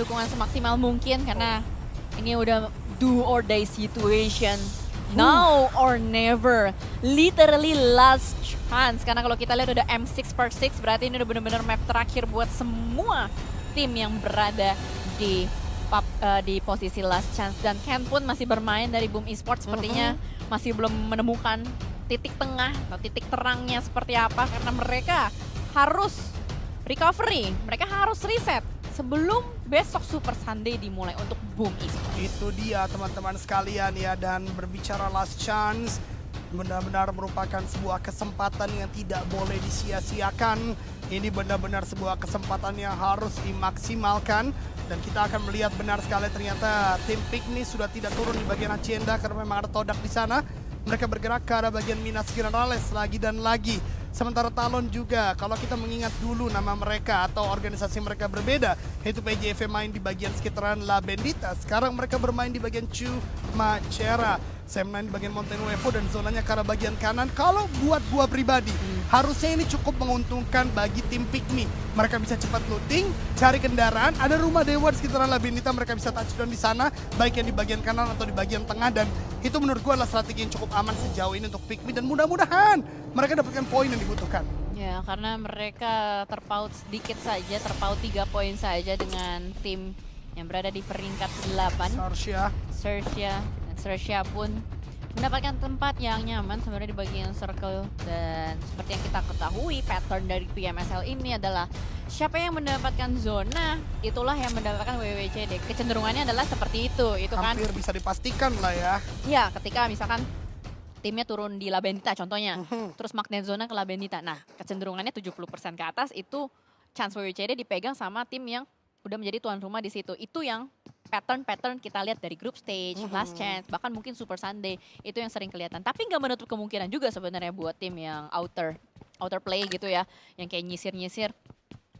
dukungan semaksimal mungkin karena ini udah do or die situation. Now or never. Literally last chance. Karena kalau kita lihat udah M6/6 berarti ini udah bener-bener map terakhir buat semua tim yang berada di posisi last chance. Dan Ken pun masih bermain dari Boom Esports sepertinya masih belum menemukan titik tengah atau titik terangnya seperti apa. Karena mereka harus recovery, mereka harus reset sebelum besok Super Sunday dimulai untuk Boom Esports. Itu dia teman-teman sekalian ya, dan berbicara last chance benar-benar merupakan sebuah kesempatan yang tidak boleh disia-siakan. Ini benar-benar sebuah kesempatan yang harus dimaksimalkan dan kita akan melihat benar sekali ternyata tim Pikmi sudah tidak turun di bagian agenda karena memang ada Todak di sana. Mereka bergerak ke arah bagian Minas Generales lagi dan lagi. Sementara Talon juga, kalau kita mengingat dulu nama mereka atau organisasi mereka berbeda, yaitu PJV main di bagian sekitaran La Bendita. Sekarang mereka bermain di bagian Chumacera. Saya main di bagian Mountain Wevo dan zonanya ke arah bagian kanan. Kalau buat gua pribadi, harusnya ini cukup menguntungkan bagi tim Pikmi. Mereka bisa cepat looting, cari kendaraan, ada rumah dewa di sekitaran La Bendita, mereka bisa touchdown di sana, baik yang di bagian kanan atau di bagian tengah, dan itu menurut gua adalah strategi yang cukup aman sejauh ini untuk Pikmi, dan mudah-mudahan mereka dapatkan poin yang dibutuhkan. Ya, karena mereka terpaut sedikit saja, terpaut 3 poin saja dengan tim yang berada di peringkat 8. Sersia. Dan Sersia pun mendapatkan tempat yang nyaman sebenarnya di bagian circle. Dan seperti yang kita ketahui, pattern dari PMSL ini adalah siapa yang mendapatkan zona, itulah yang mendapatkan WWCD. Kecenderungannya adalah seperti itu kan. Hampir bisa dipastikan lah ya. Ya, ketika misalkan timnya turun di La Bendita contohnya, terus magnet zona ke La Bendita. Nah, kecenderungannya 70% ke atas itu chance WWCD dipegang sama tim yang udah menjadi tuan rumah di situ. Itu yang pattern kita lihat dari group stage, last chance, bahkan mungkin Super Sunday, itu yang sering kelihatan. Tapi nggak menutup kemungkinan juga sebenarnya buat tim yang outer play gitu ya, yang kayak nyisir-nyisir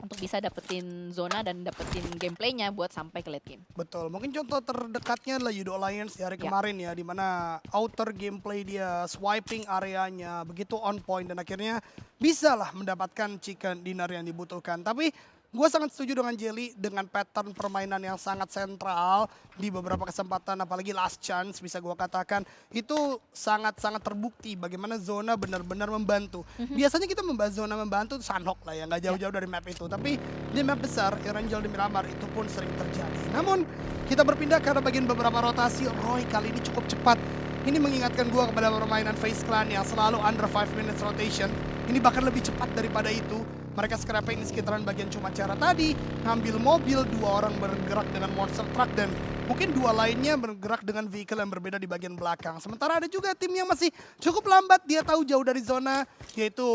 untuk bisa dapetin zona dan dapetin gameplaynya buat sampai ke late game. Betul, mungkin contoh terdekatnya adalah Yudo Alliance di hari kemarin ya, di mana outer gameplay dia, swiping areanya begitu on point dan akhirnya bisalah mendapatkan chicken dinner yang dibutuhkan. Tapi gue sangat setuju dengan Jelly dengan pattern permainan yang sangat sentral di beberapa kesempatan, apalagi last chance bisa gue katakan itu sangat-sangat terbukti bagaimana zona benar-benar membantu. Biasanya kita membahas zona membantu Sunhawk lah ya, nggak jauh-jauh dari map itu. Tapi di map besar, Erangel di Miramar itu pun sering terjadi. Namun kita berpindah ke bagian beberapa rotasi. Roy kali ini cukup cepat. Ini mengingatkan gue kepada permainan FaZe Clan yang selalu under 5 minutes rotation. Ini bahkan lebih cepat daripada itu. Mereka scrapping di sekitaran bagian Chumacera tadi, ngambil mobil, 2 orang bergerak dengan monster truck dan mungkin 2 lainnya bergerak dengan vehicle yang berbeda di bagian belakang. Sementara ada juga tim yang masih cukup lambat, dia tahu jauh dari zona, yaitu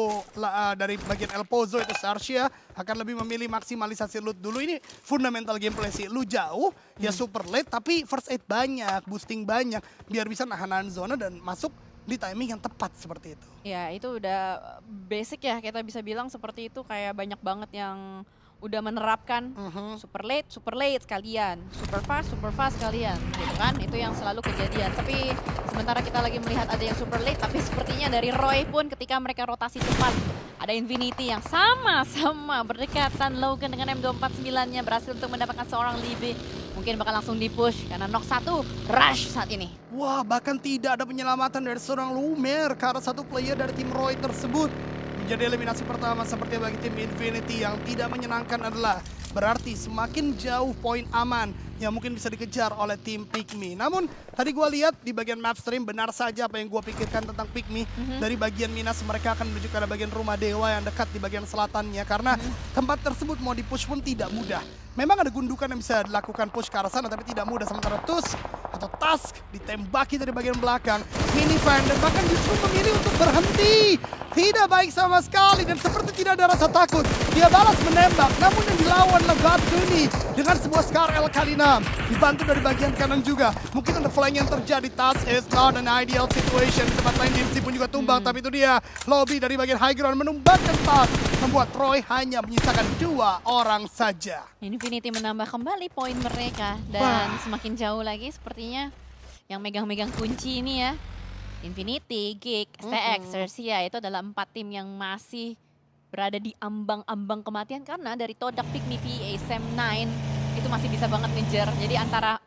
dari bagian El Pozo itu Sarsia akan lebih memilih maksimalisasi loot dulu. Ini fundamental gameplay sih, lu jauh, ya super late tapi first aid banyak, boosting banyak, biar bisa nahan zona dan masuk di timing yang tepat seperti itu. Ya, itu udah basic ya, kita bisa bilang seperti itu. Kayak banyak banget yang udah menerapkan super late sekalian, super fast sekalian gitu kan. Itu yang selalu kejadian. Tapi sementara kita lagi melihat ada yang super late, tapi sepertinya dari Roy pun ketika mereka rotasi cepat, ada Infinity yang sama-sama berdekatan. Logan dengan M249-nya berhasil untuk mendapatkan seorang Libby. Mungkin bakal langsung di-push karena knock 1, rush saat ini. Wah, bahkan tidak ada penyelamatan dari seorang Lumer karena satu player dari tim Roy tersebut. Menjadi eliminasi pertama seperti bagi tim Infinity. Yang tidak menyenangkan adalah berarti semakin jauh poin aman yang mungkin bisa dikejar oleh tim Pikmi. Namun tadi gue lihat di bagian map stream benar saja apa yang gue pikirkan tentang Pikmi. Dari bagian Minas mereka akan menuju ke arah bagian rumah dewa yang dekat di bagian selatannya. Karena tempat tersebut mau di-push pun tidak mudah. Memang ada gundukan yang bisa dilakukan push ke arah sana tapi tidak mudah. Sementara Tusk ditembaki dari bagian belakang. Minivan dan bahkan justru memilih untuk berhenti. Tidak baik sama sekali dan seperti tidak ada rasa takut. Dia balas menembak namun yang dilawan adalah Guni dengan sebuah Scar L kali 6. Dibantu dari bagian kanan juga. Mungkin ada flank yang terjadi. Tusk is not an ideal situation. Di tempat lain Dimsy pun juga tumbang tapi itu dia. Lobby dari bagian high ground menumbangkan Tusk. Membuat Roy hanya menyisakan 2 orang saja. Infinity menambah kembali poin mereka dan semakin jauh lagi sepertinya yang megang-megang kunci ini ya. Infinity, Gig, STX, Sersia itu adalah 4 tim yang masih berada di ambang-ambang kematian karena dari Todak, Pikmi, PA, Sam9 itu itu masih bisa banget ngejar. Jadi antara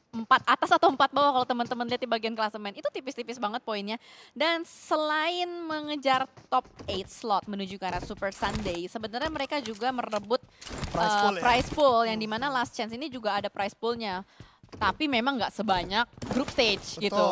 4 atas atau 4 bawah kalau teman-teman lihat di bagian klasemen itu tipis-tipis banget poinnya. Dan selain mengejar top 8 slot menuju ke arah Super Sunday, sebenarnya mereka juga merebut prize pool yang dimana Last Chance ini juga ada prize poolnya. Tapi memang nggak sebanyak group stage gitu.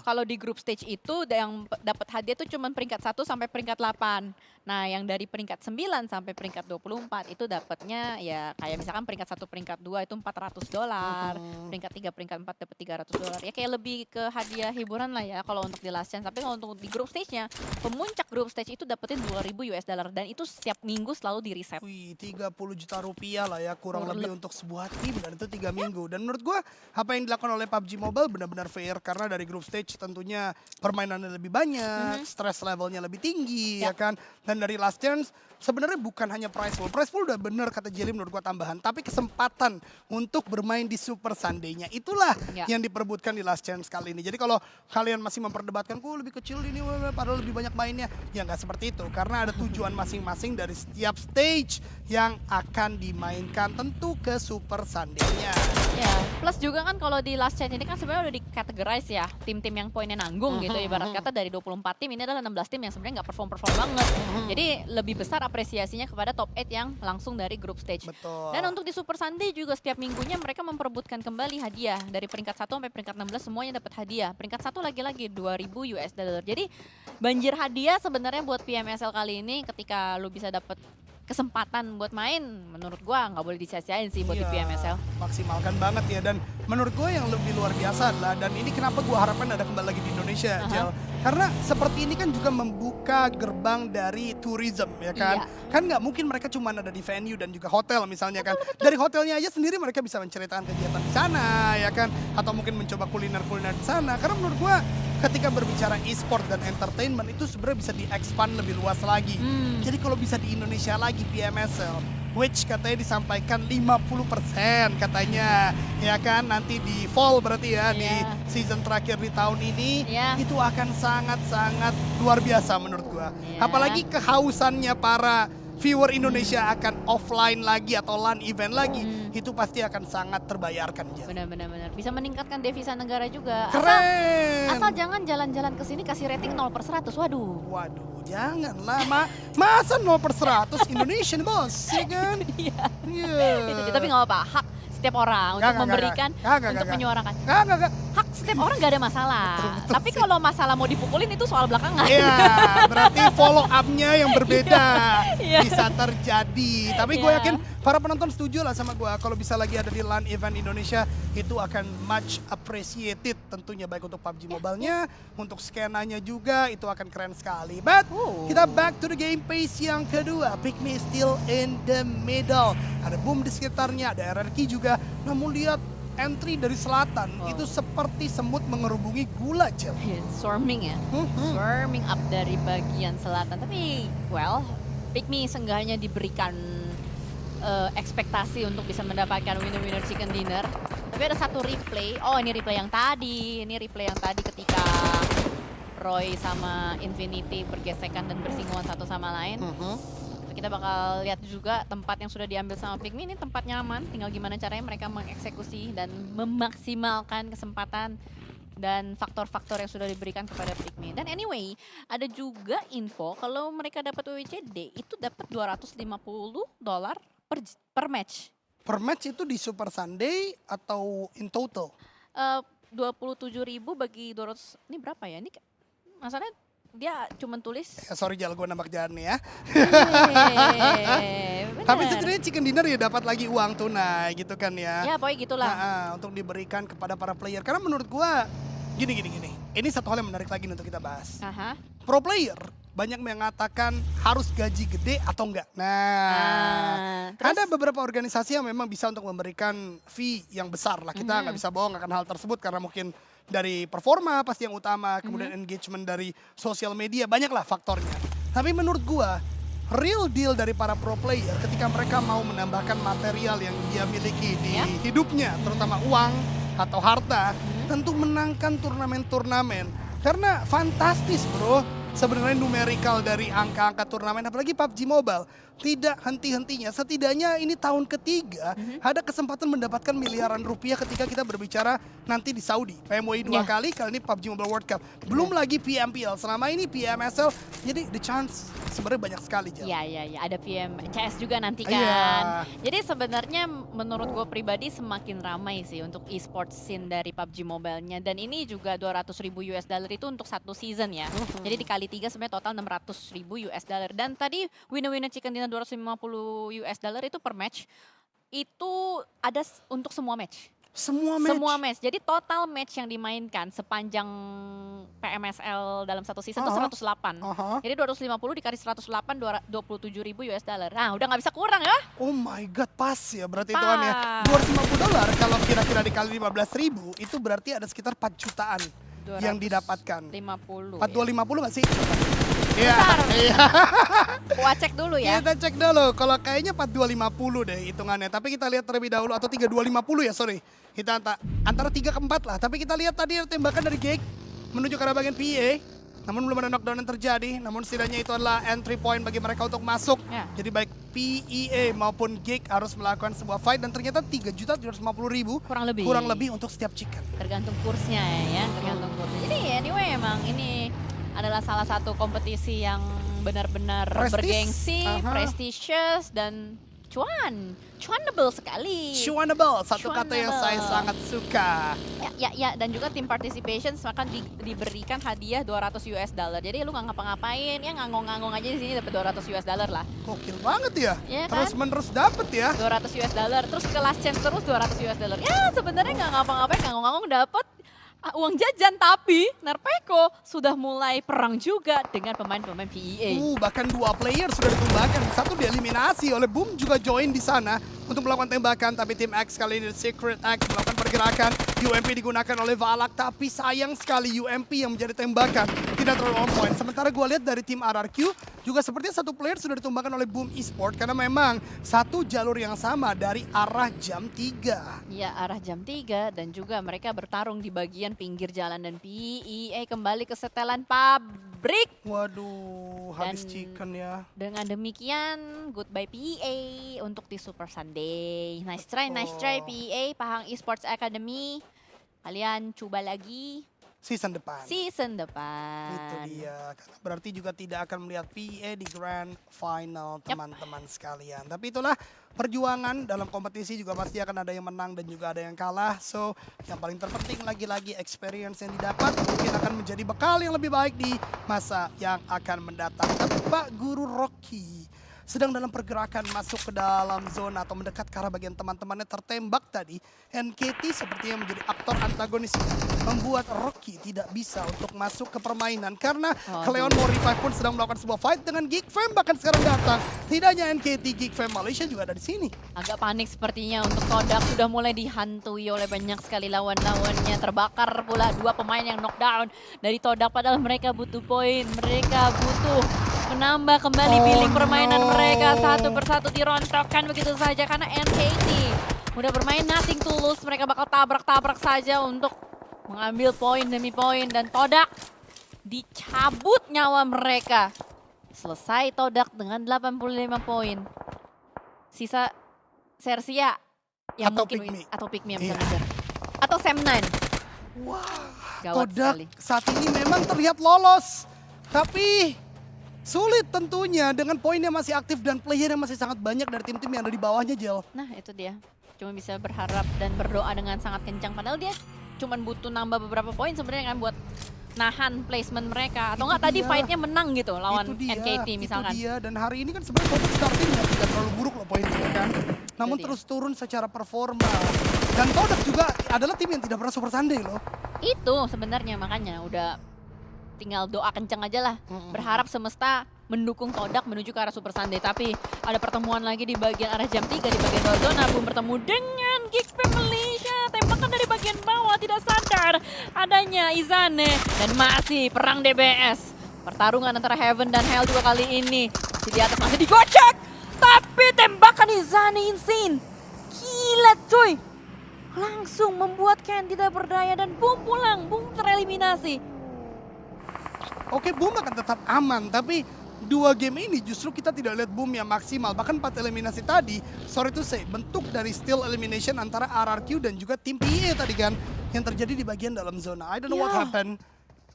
Kalau di group stage itu yang dapat hadiah tuh cuma peringkat 1 sampai peringkat 8. Nah, yang dari peringkat 9 sampai peringkat 24 itu dapatnya ya kayak misalkan peringkat 1 peringkat 2 itu $400, peringkat 3 peringkat 4 dapat $300. Ya kayak lebih ke hadiah hiburan lah ya kalau untuk di Last Chance. Tapi kalau untuk di group stage-nya, pemuncak group stage itu dapetin $2.000 dan itu setiap minggu selalu di reset. Wih, 30 juta rupiah lah ya kurang lebih untuk sebuah tim dan itu 3 minggu. Dan menurut gua apa yang dilakukan oleh PUBG Mobile benar-benar fair karena dari group stage tentunya permainannya lebih banyak, stress levelnya lebih tinggi ya kan. Dan dari Last Chance sebenarnya bukan hanya prize pool. Prize pool udah bener kata Jelly menurut gua tambahan, tapi kesempatan untuk bermain di Super Sunday-nya itulah yang diperebutkan di Last Chance kali ini. Jadi kalau kalian masih memperdebatkan kok lebih kecil ini padahal lebih banyak mainnya, ya nggak seperti itu karena ada tujuan masing-masing dari setiap stage yang akan dimainkan tentu ke Super Sunday-nya. Ya, plus juga kan kalau di Last Chance ini kan sebenarnya udah di-categorize ya, tim-tim yang poinnya nanggung gitu. Ibarat kata dari 24 tim ini adalah 16 tim yang sebenarnya nggak perform-perform banget. Jadi lebih besar apresiasinya kepada top 8 yang langsung dari group stage. Betul. Dan untuk di Super Sunday juga setiap minggunya mereka memperebutkan kembali hadiah. Dari peringkat 1 sampai peringkat 16 semuanya dapat hadiah. Peringkat 1 lagi-lagi $2.000. Jadi banjir hadiah sebenarnya buat PMSL kali ini ketika lu bisa dapat kesempatan buat main, menurut gua nggak boleh disia-siain sih buat di PMSL. Maksimalkan banget ya, dan menurut gua yang lebih luar biasa adalah, dan ini kenapa gua harapkan ada kembali lagi di Indonesia, Jel. Karena seperti ini kan juga membuka gerbang dari tourism ya kan. Kan nggak mungkin mereka cuma ada di venue dan juga hotel misalnya kan. Dari hotelnya aja sendiri mereka bisa menceritakan kegiatan di sana ya kan. Atau mungkin mencoba kuliner-kuliner di sana. Karena menurut gua ketika berbicara e-sport dan entertainment itu sebenarnya bisa di-expand lebih luas lagi. Jadi kalau bisa di Indonesia lagi PMSL, which katanya disampaikan 50% katanya, ya kan nanti di fall berarti ya, di season terakhir di tahun ini, itu akan sangat-sangat luar biasa menurut gua. Apalagi kehausannya para viewer Indonesia akan offline lagi atau LAN event lagi, itu pasti akan sangat terbayarkan. Benar-benar bisa meningkatkan devisa negara juga. Keren. Asal jangan jalan-jalan ke sini kasih rating 0/100. Waduh, janganlah. Masa 0/100 Indonesian bos, ya kan? Itu tapi nggak apa-apa, hak setiap orang untuk memberikan, untuk menyuarakan. Hak setiap orang nggak ada masalah. Betul tapi kalau masalah mau dipukulin itu soal belakangan. Iya, berarti follow up-nya yang berbeda bisa terjadi. Tapi gue yakin para penonton setuju lah sama gue. Kalau bisa lagi ada di LAN event Indonesia, itu akan much appreciated tentunya, baik untuk PUBG Mobile-nya, untuk skenanya juga, itu akan keren sekali. But kita back to the game pace yang kedua. Pikmi still in the middle. Ada boom di sekitarnya, ada RRQ juga. Namun lihat entry dari selatan itu seperti semut mengerubungi gula, Cel. Swarming ya, swarming up dari bagian selatan. Tapi well, Pikmi seenggaknya diberikan ekspektasi untuk bisa mendapatkan winner-winner chicken dinner. Tapi ada satu replay, ini replay yang tadi ketika Roy sama Infinity bergesekan dan bersinggungan satu sama lain. Kita bakal lihat juga tempat yang sudah diambil sama Pikmi, ini tempat nyaman, tinggal gimana caranya mereka mengeksekusi dan memaksimalkan kesempatan dan faktor-faktor yang sudah diberikan kepada Pikmi. Dan anyway, ada juga info kalau mereka dapat WWCD itu dapat $250 per match. Per match itu di Super Sunday atau in total? 27.000 bagi 200, ini berapa ya? Ini masalahnya dia cuma tulis. Sorry Jal, gue nambah jalan nih ya. Tapi sebenarnya chicken dinner ya dapat lagi uang tunai gitu kan ya. Ya pokoknya gitulah. Untuk diberikan kepada para player. Karena menurut gue gini. Ini satu hal yang menarik lagi untuk kita bahas. Pro player banyak mengatakan harus gaji gede atau enggak. Ada beberapa organisasi yang memang bisa untuk memberikan fee yang besar lah. Kita nggak bisa bohong akan hal tersebut karena mungkin dari performa pasti yang utama, kemudian engagement dari sosial media, banyaklah faktornya. Tapi menurut gua, real deal dari para pro player ketika mereka mau menambahkan material yang dia miliki di hidupnya, terutama uang atau harta, tentu menangkan turnamen-turnamen. Karena fantastis bro, sebenarnya numerical dari angka-angka turnamen, apalagi PUBG Mobile. tidak henti-hentinya. Setidaknya ini tahun ketiga ada kesempatan mendapatkan miliaran rupiah ketika kita berbicara nanti di Saudi. PMWI 2 kali ini PUBG Mobile World Cup. Belum lagi PMPL, selama ini PMSL. Jadi the chance sebenarnya banyak sekali. Iya, ada PMCS juga nanti kan. Jadi sebenarnya menurut gue pribadi semakin ramai sih untuk e-sport scene dari PUBG Mobile-nya. Dan ini juga 200.000 US dollar itu untuk satu season ya. Jadi dikali 3 sebenarnya total 600.000 US dollar. Dan tadi winner-winner chicken dinner 250 US dollar itu per match. Itu ada untuk semua match. Semua match. Jadi total match yang dimainkan sepanjang PMSL dalam satu season itu 108. Jadi 250 dikali 108, 27.000 US dollar. Nah, udah nggak bisa kurang ya. Oh my god, pas ya berarti hitungannya. 250 dolar kalau kira-kira dikali 15.000 itu berarti ada sekitar 4 jutaan yang didapatkan. 50. 4250 nggak sih? Iya. Gua cek dulu ya. Kita cek dulu. Kalau kayaknya 4250 deh hitungannya. Tapi kita lihat terlebih dahulu atau 3250 ya, sorry. Kita antara 3 ke 4 lah. Tapi kita lihat tadi ada tembakan dari Gek menuju ke arah bagian PA. Namun belum ada knockdown yang terjadi. Namun setidaknya itu adalah entry point bagi mereka untuk masuk. Jadi baik PEA maupun Gek harus melakukan sebuah fight. Dan ternyata 3.750.000 kurang lebih untuk setiap chicken. Tergantung kursnya ya. Tergantung kursnya. Jadi anyway emang ini adalah salah satu kompetisi yang benar-benar bergengsi, prestisius dan cuanable sekali. Cuanable, satu kata yang saya sangat suka. Ya, dan juga tim participation akan diberikan hadiah 200 US dollar. Jadi lu nggak ngapa-ngapain, ya ngangong-ngangong aja di sini dapat 200 US dollar lah. Gokil banget ya. Ya kan? Terus-menerus dapet ya. 200 US dollar, terus ke last chance terus 200 US dollar. Ya sebenarnya nggak ngapa-ngapain, ngangong-ngangong dapet uang jajan, tapi Nerpeko sudah mulai perang juga dengan pemain-pemain PEA. Bahkan 2 player sudah ditumbangkan. Satu dieliminasi oleh Boom juga join di sana untuk melakukan tembakan. Tapi tim X kali ini Secret X melakukan pergerakan. UMP digunakan oleh Valak, tapi sayang sekali UMP yang menjadi tembakan tidak terlalu on point. Sementara gue lihat dari tim RRQ juga sepertinya satu player sudah ditumbangkan oleh Boom Esport karena memang satu jalur yang sama dari arah jam 3. Ya, arah jam 3 dan juga mereka bertarung di bagian pinggir jalan dan PEA kembali ke setelan pabrik. Waduh, habis chicken ya. Dengan demikian, goodbye PEA untuk di Super Sunday. Nice try PEA, Pahang Esports Academy. Kalian coba lagi. Season depan. Itu dia. Karena berarti juga tidak akan melihat PEA di Grand Final, teman-teman sekalian. Tapi itulah perjuangan dalam kompetisi, juga pasti akan ada yang menang dan juga ada yang kalah. So, yang paling terpenting lagi-lagi experience yang didapat mungkin akan menjadi bekal yang lebih baik di masa yang akan mendatang. Tapi Pak Guru Rocky sedang dalam pergerakan masuk ke dalam zona atau mendekat ke arah bagian teman-temannya, tertembak tadi. NKT sepertinya menjadi aktor antagonis membuat Rocky tidak bisa untuk masuk ke permainan karena Cleon mau revive pun sedang melakukan sebuah fight dengan Geek Fam bahkan sekarang datang. Tidak hanya NKT, Geek Fam Malaysia juga ada di sini. Agak panik sepertinya untuk Todak, sudah mulai dihantui oleh banyak sekali lawan-lawannya. Terbakar pula 2 pemain yang knockdown dari Todak, padahal mereka butuh poin, mereka butuh menambah kembali billing permainan mereka. Satu persatu dirontokkan begitu saja karena NKT udah bermain nothing to lose. Mereka bakal tabrak-tabrak saja untuk mengambil poin demi poin dan Todak dicabut nyawa mereka. Selesai Todak dengan 85 poin. Sisa Sersia yang atau mungkin Pikmi. Atau Pikmi yang bisa ngejar. Atau Sam9. Wah, gawat Todak sekali. saat ini memang terlihat lolos. Tapi sulit tentunya dengan poin yang masih aktif dan player yang masih sangat banyak dari tim-tim yang ada di bawahnya, Jel. Nah itu dia, cuma bisa berharap dan berdoa dengan sangat kencang. Padahal dia cuma butuh nambah beberapa poin sebenarnya kan buat nahan placement mereka. Atau enggak tadi fightnya menang gitu lawan NKT misalkan. Itu dia, dan hari ini kan sebenarnya Todak startingnya tidak terlalu buruk loh poinnya kan. Namun terus turun secara performa. Dan Todak juga adalah tim yang tidak pernah Super Sunday loh. Itu sebenarnya makanya udah tinggal doa kencang aja lah. Berharap semesta mendukung Todak menuju ke arah Super Sunday. Tapi ada pertemuan lagi di bagian arah jam 3 di bagian bawah zona. Boom bertemu dengan Geek Fam Malaysia. Tembakan dari bagian bawah, tidak sadar adanya Izane. Dan masih perang DBS. Pertarungan antara Heaven dan Hell juga kali ini. Masih di atas, masih digocek. Tapi tembakan Izane insane. Gila cuy. Langsung membuat Ken tidak berdaya dan Boom pulang. Boom tereliminasi. Oke, Boom akan tetap aman, tapi dua game ini justru kita tidak lihat boom yang maksimal. Bahkan 4 eliminasi tadi, sorry to say, bentuk dari steal elimination antara RRQ dan juga tim PE tadi kan yang terjadi di bagian dalam zona. I don't know what happened.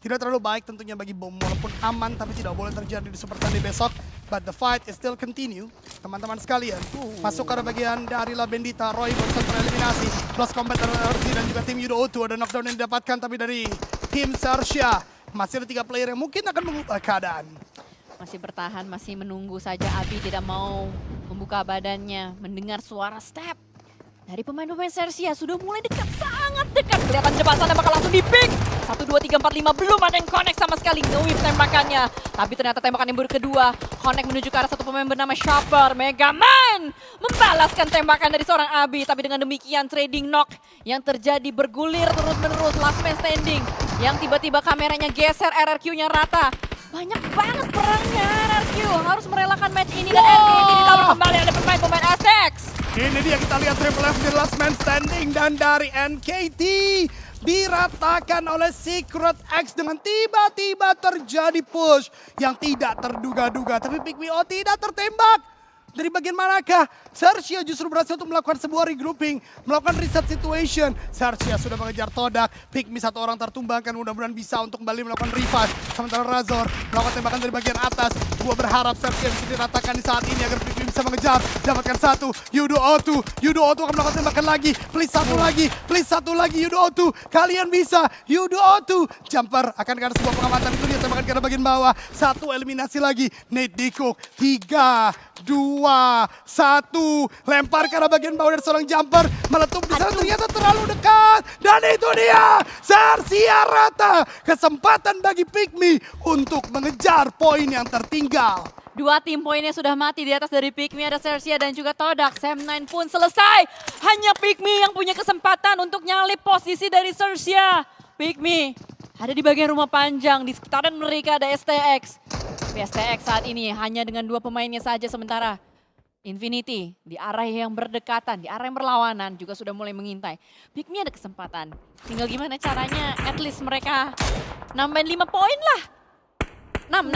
Tidak terlalu baik tentunya bagi BOM, walaupun aman tapi tidak boleh terjadi di Super Sunday besok. But the fight is still continue, teman-teman sekalian. Masuk ke bagian dari La Bendita, Roy barusan tereliminasi. Close combat dari RRQ dan juga tim Yudo O2. Ada knockdown yang didapatkan tapi dari tim Sarsya. Masih ada 3 player yang mungkin akan mengubah keadaan. Masih bertahan, masih menunggu saja. Abi tidak mau membuka badannya, mendengar suara step dari pemain-pemain Sersia. Sudah mulai dekat, sangat dekat. Kelihatan depan sana bakal langsung di-pick. 1, 2, 3, 4, 5, belum ada yang connect sama sekali. Nge-whip tembakannya. Tapi ternyata tembakan yang kedua, connect menuju ke arah satu pemain bernama Sharper. Mega Man membalaskan tembakan dari seorang Abi. Tapi dengan demikian trading knock yang terjadi bergulir terus-menerus. Last man standing yang tiba-tiba kameranya geser, RRQ-nya rata. Banyak banget perangnya RRQ. Harus merelakan match ini dan NKT ditawar kembali oleh pemain-pemain Aztecs. Ini dia kita lihat Triple F di last man standing dan dari NKT diratakan oleh Secret X dengan tiba-tiba terjadi push yang tidak terduga-duga. Tapi Pick Me O tidak tertembak. Dari bagian manakah? Sarsya justru berhasil untuk melakukan sebuah regrouping, melakukan reset situation. Sarsya sudah mengejar Todak, Pick Me satu orang tertumbangkan, mudah-mudahan bisa untuk kembali melakukan revive. Sementara Razor melakukan tembakan dari bagian atas. Gua berharap Sarsya bisa diratakan di saat ini agar Pick Me bisa mengejar. Dapatkan satu, Yudo O2. Yudo O2 akan melakukan tembakan lagi. Please satu lagi, please satu lagi Yudo O2. Kalian bisa, Yudo O2. Jumper akan ke arah sebuah pengamatan, itu dia tembakan ke arah bagian bawah. Satu eliminasi lagi, Nate Dikuk. 3, 2, 1, lempar ke arah bagian bawah dari seorang jumper, meletup di sana ternyata terlalu dekat, dan itu dia Sarsya rata. Kesempatan bagi Pick Me untuk mengejar poin yang tertinggal. Dua tim poinnya sudah mati di atas dari Pick Me, ada Sarsya dan juga Todak. Sam9 pun selesai, hanya Pick Me yang punya kesempatan untuk nyalip posisi dari Sarsya. Pick Me ada di bagian rumah panjang, di sekitaran mereka ada STX. Tapi STX saat ini hanya dengan 2 pemainnya saja, sementara Infinity di arah yang berdekatan, di arah yang berlawanan juga sudah mulai mengintai. Pick Me ada kesempatan, tinggal gimana caranya at least mereka nambahin 5 poin lah. 6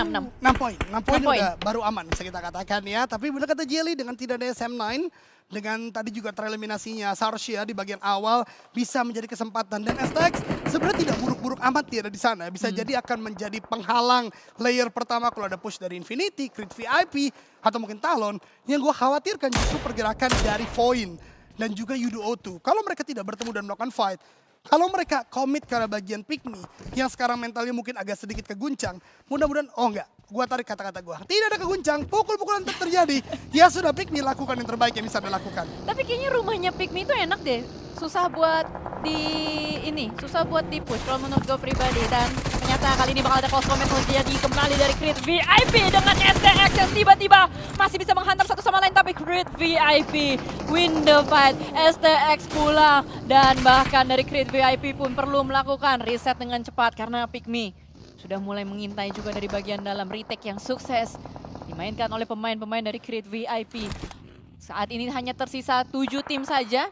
poin udah baru aman bisa kita katakan ya. Tapi benar kata Jelly, dengan tidak ada SM9, dengan tadi juga tereliminasinya Sarsya di bagian awal bisa menjadi kesempatan. Dan STX sebenarnya tidak buruk-buruk amat dia ada di sana. Bisa jadi akan menjadi penghalang layer pertama kalau ada push dari Infinity, Creed VIP, atau mungkin Talon. Yang gue khawatirkan justru pergerakan dari Void dan juga Yudo O2. Kalau mereka tidak bertemu dan melakukan fight, kalau mereka komit ke arah bagian Pick Me yang sekarang mentalnya mungkin agak sedikit keguncang, mudah-mudahan, oh enggak, gua tarik kata-kata gua. Tidak ada keguncang, pukul-pukulan tetap terjadi. Ya sudah, Pick Me lakukan yang terbaik yang bisa dilakukan. Tapi kayaknya rumahnya Pick Me itu enak deh. Susah buat susah buat di push kalau menurut gue pribadi. Dan ternyata kali ini bakal ada close comment terjadi kembali dari Creed VIP dengan STX yang tiba-tiba masih bisa menghantam satu sama lain. Tapi Creed VIP win the fight, STX pulang. Dan bahkan dari Creed VIP pun perlu melakukan reset dengan cepat karena Pick Me sudah mulai mengintai juga dari bagian dalam. Retake yang sukses dimainkan oleh pemain-pemain dari Creed VIP. Saat ini hanya tersisa 7 tim saja.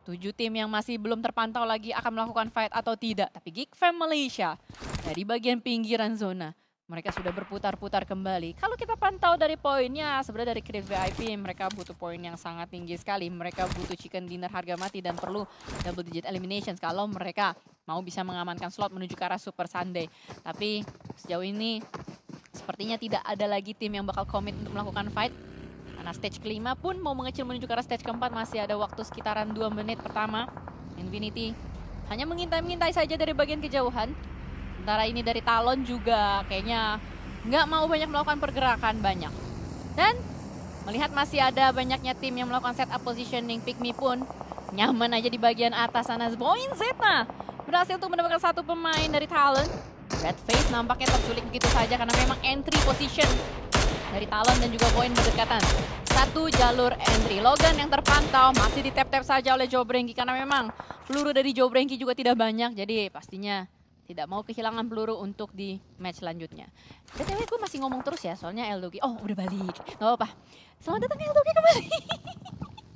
7 tim yang masih belum terpantau lagi akan melakukan fight atau tidak. Tapi Geek Fam Malaysia dari bagian pinggiran zona, mereka sudah berputar-putar kembali. Kalau kita pantau dari poinnya, sebenarnya dari Creed VIP mereka butuh poin yang sangat tinggi sekali. Mereka butuh chicken dinner harga mati dan perlu double digit eliminations kalau mereka mau bisa mengamankan slot menuju ke arah Super Sunday. Tapi sejauh ini sepertinya tidak ada lagi tim yang bakal komit untuk melakukan fight. Karena stage kelima pun mau mengecil menuju ke arah stage keempat, masih ada waktu sekitaran 2 menit pertama. Infinity hanya mengintai-mengintai saja dari bagian kejauhan. Sementara ini dari Talon juga kayaknya nggak mau banyak melakukan pergerakan banyak. Dan melihat masih ada banyaknya tim yang melakukan set up positioning, Pick Me pun nyaman aja di bagian atas sana. Poin Zeta berhasil untuk mendapatkan satu pemain dari Talon. Red Face nampaknya tersulit begitu saja karena memang entry position dari Talon dan juga poin berdekatan. Satu jalur entry. Logan yang terpantau masih di tap-tap saja oleh Jobrenki karena memang peluru dari Jobrenki juga tidak banyak. Jadi pastinya tidak mau kehilangan peluru untuk di match selanjutnya. BTW gue masih ngomong terus ya soalnya Eldogi. Oh udah balik. Gak apa-apa. Selamat datang Eldogi kembali.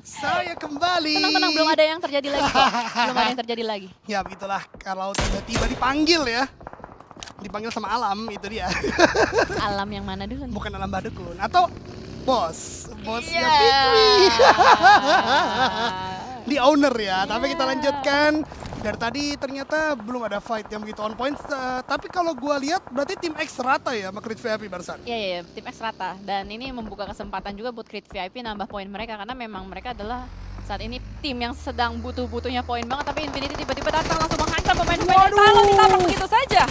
Saya kembali. Tenang-tenang, belum ada yang terjadi lagi kok. Belum ada yang terjadi lagi. Ya begitulah kalau tiba-tiba dipanggil ya. Dipanggil sama Alam, itu dia. Alam yang mana dulu nih? Bukan Alam Badukun. Atau bosnya Iya. Pikmi. Di owner ya, tapi kita lanjutkan. Dari tadi ternyata belum ada fight yang begitu on point. Tapi kalau gua lihat berarti tim X rata ya sama Creed VIP barusan. Iya, tim X rata. Dan ini membuka kesempatan juga buat Creed VIP nambah poin mereka. Karena memang mereka adalah saat ini tim yang sedang butuh-butuhnya poin banget. Tapi Infinity tiba-tiba datang langsung menghantam pemain-pemain Waduh. Talon ditabrak begitu saja.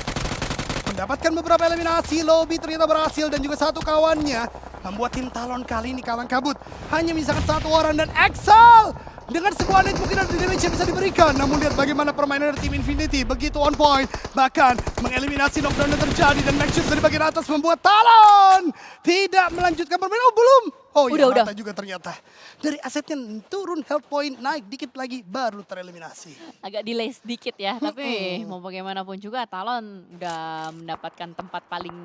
Mendapatkan beberapa eliminasi, Lobby ternyata berhasil dan juga satu kawannya membuat tim Talon kali ini kalang kabut. Hanya menyisakan satu orang dan Excel dengan sebuah net mungkin ada damage yang bisa diberikan. Namun lihat bagaimana permainan dari tim Infinity begitu on point. Bahkan mengeliminasi knockdown yang terjadi dan Maxius dari bagian atas membuat Talon tidak melanjutkan permainan. Oh belum. Oh iya, Udah. rata juga ternyata. Dari asetnya turun health point, naik dikit lagi baru tereliminasi. Agak delay sedikit ya, tapi mau bagaimanapun juga Talon udah mendapatkan tempat paling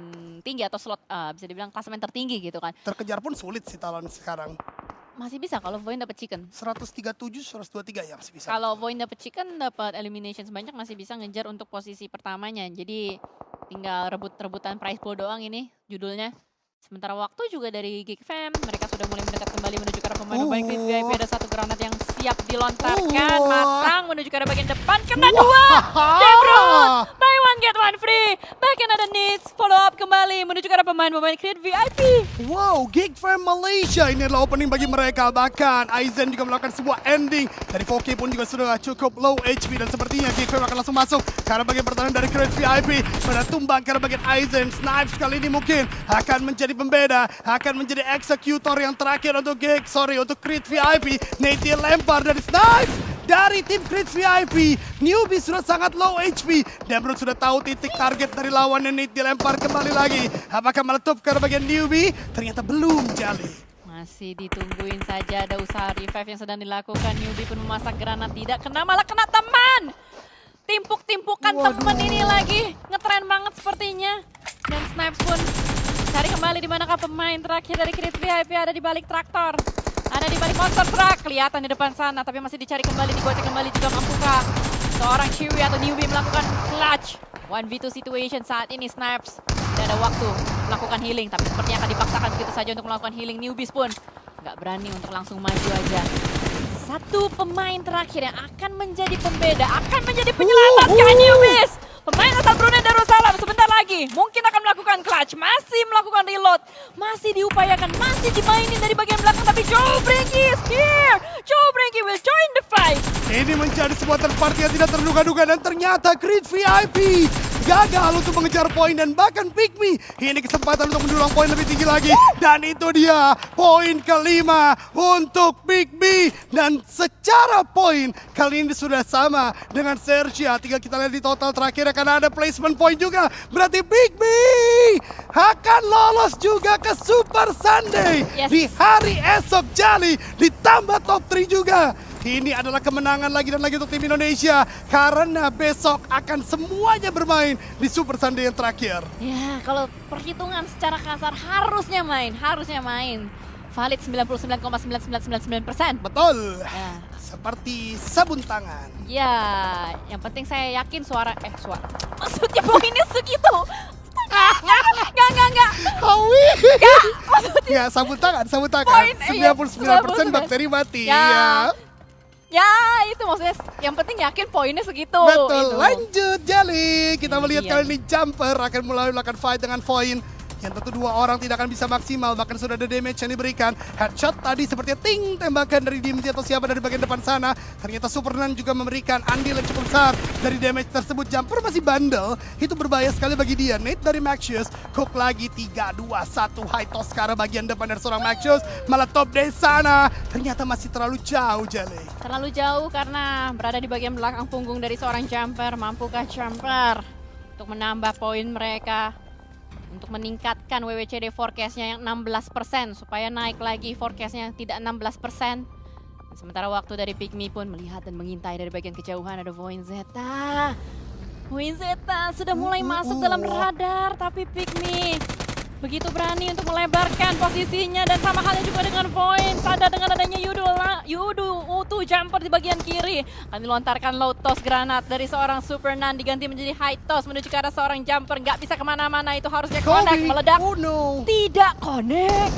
tinggi atau slot bisa dibilang klasemen tertinggi gitu kan. Terkejar pun sulit si Talon sekarang. Masih bisa kalau Voin dapat chicken. 137, 123 ya masih bisa. Kalau Voin dapat chicken, dapat elimination sebanyak masih bisa ngejar untuk posisi pertamanya. Jadi tinggal rebut-rebutan prize pool doang ini judulnya. Sementara waktu juga dari Geek Fam, mereka sudah mulai mendekat kembali menuju ke arah pemain Creed VIP. Ada satu granat yang siap dilontarkan, matang menuju ke arah bagian depan, kena dua. Debrut, buy one get one free. Back another needs, follow up kembali menuju ke arah pemain Creed VIP. Wow, Geek Fam Malaysia ini adalah opening bagi mereka. Bahkan Aizen juga melakukan sebuah ending. Dari 4K pun juga sudah cukup low HP. Dan sepertinya Geek Fam akan langsung masuk ke arah bagian pertahanan dari Creed VIP. Pada tumbang ke arah bagian Aizen. Snipes kali ini mungkin akan menjadi pembeda. Akan menjadi eksekutor yang terakhir untuk untuk Creed VIP. Nate lempar dari Snipes. Dari tim Creed VIP, Newbie sudah sangat low HP. Debrut sudah tahu titik target dari lawannya. Nate dilempar kembali lagi. Apakah meletup ke bagian Newbie? Ternyata belum, Jali. Masih ditungguin saja, ada usaha revive yang sedang dilakukan. Newbie pun memasak granat, tidak kena, malah kena teman. Timpuk-timpukan teman ini lagi. Ngetren banget sepertinya. Dan Snipes pun cari kembali di manakah pemain terakhir dari Creed VIP ada di balik traktor. Ada di balik monster truck, kelihatan di depan sana, tapi masih dicari kembali, digocek kembali juga. Mampukah seorang Chewy atau Newbie melakukan clutch 1v2 situation saat ini? Snipes tidak ada waktu melakukan healing, tapi sepertinya akan dipaksakan begitu saja untuk melakukan healing. Newbies pun nggak berani untuk langsung maju aja. Satu pemain terakhir yang akan menjadi pembeda, akan menjadi penyelamat kan Newbies. Pemain asal Brunei Darussalam sebentar lagi mungkin akan melakukan clutch, masih melakukan reload, masih diupayakan, masih dimainin dari bagian belakang, tapi Joe Brinky is here. Joe Brinky will join the fight. Ini menjadi sebuah third party yang tidak terduga-duga dan ternyata Creed VIP gagal untuk mengejar poin dan bahkan Pikmi. Ini kesempatan untuk mendulang poin lebih tinggi lagi. Dan itu dia poin kelima untuk Pikmi. Dan secara poin kali ini sudah sama dengan Sergia. Tinggal kita lihat di total terakhir akan ada placement point juga. Berarti Pikmi akan lolos juga ke Super Sunday. Yes. Di hari esok, Jali, ditambah top 3 juga. Ini adalah kemenangan lagi dan lagi untuk tim Indonesia karena besok akan semuanya bermain di Super Sunday yang terakhir. Ya, kalau perhitungan secara kasar harusnya main. Valid 99,99999%. Betul. Ya. Seperti sabun tangan. Ya, yang penting saya yakin maksudnya poinnya segitu. Enggak. Hawi. Maksudnya Ya, sabun tangan. Poin, iya, 99% bakteri mati. Ya. Ya, itu maksudnya yang penting yakin poinnya segitu. Betul. Itu. Lanjut, Jali. Kita Ini melihat dia. kali ini Jumper akan mulai melakukan fight dengan Voin. Yang tentu dua orang tidak akan bisa maksimal, bahkan sudah ada damage yang diberikan. Headshot tadi sepertinya tembakan dari Dimti atau siapa dari bagian depan sana. Ternyata Supernan juga memberikan andil yang cukup besar dari damage tersebut. Jumper masih bandel, itu berbahaya sekali bagi dia. Nate dari Maxius, Cook lagi 3-2-1 high toss ke arah bagian depan dari seorang Maxius. Malah top dari sana, ternyata masih terlalu jauh, Jale. Terlalu jauh karena berada di bagian belakang punggung dari seorang Jumper. Mampukah Jumper untuk menambah poin mereka? Untuk meningkatkan WWCD forecast-nya yang 16% supaya naik lagi forecast-nya tidak 16%. Sementara waktu dari Pikmi pun melihat dan mengintai dari bagian kejauhan ada Voin Zeta. Voin Zeta sudah mulai masuk dalam radar, tapi Pikmi begitu berani untuk melebarkan posisinya dan sama halnya juga dengan Void. Sadar dengan adanya Yudu U2 jumper di bagian kiri. Kami lontarkan low toss granat dari seorang Super Nan diganti menjadi high toss menuju ke arah seorang jumper. Nggak bisa kemana-mana, itu harusnya connect, Kobe, meledak. oh no. Tidak connect.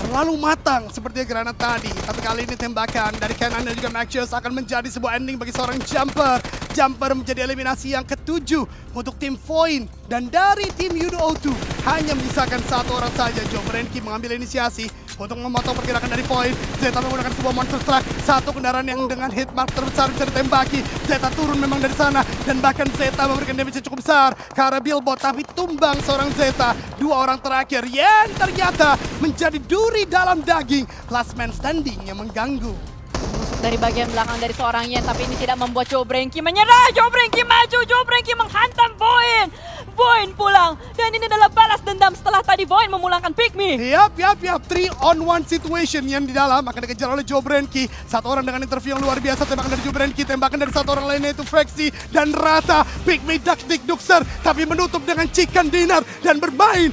Terlalu matang seperti granat tadi. Tapi kali ini tembakan dari Kenan dan juga Maxius akan menjadi sebuah ending bagi seorang jumper. Jumper menjadi eliminasi yang ke-7 untuk tim Void. Dan dari tim Yudo O2 hanya menyisakan satu orang saja. Joe Brenki mengambil inisiasi untuk memotong pergerakan dari Void. Zeta menggunakan sebuah monster truck. Satu kendaraan yang dengan hitmark terbesar bisa ditembaki. Zeta turun memang dari sana. Dan bahkan Zeta memberikan damage yang cukup besar ke arah Billboard. Tapi tumbang seorang Zeta. Dua orang terakhir yang ternyata menjadi duri dalam daging. Last man standing yang mengganggu. Menusuk dari bagian belakang dari seorang Yen, tapi ini tidak membuat Joe Brenki menyerah. Joe Brenki maju, Joe Brenki menghantam Void. Void pulang, dan ini adalah balas dendam setelah tadi Void memulangkan Pygmy. Yap. 3-on-1 situation yang di dalam akan dikejar oleh Joe Brenki. Satu orang dengan interview yang luar biasa, tembakan dari Joe Brenki, tembakan dari satu orang lainnya itu Frexy dan Rata. Pygmy ducks Dick Duxer, tapi menutup dengan chicken dinner dan bermain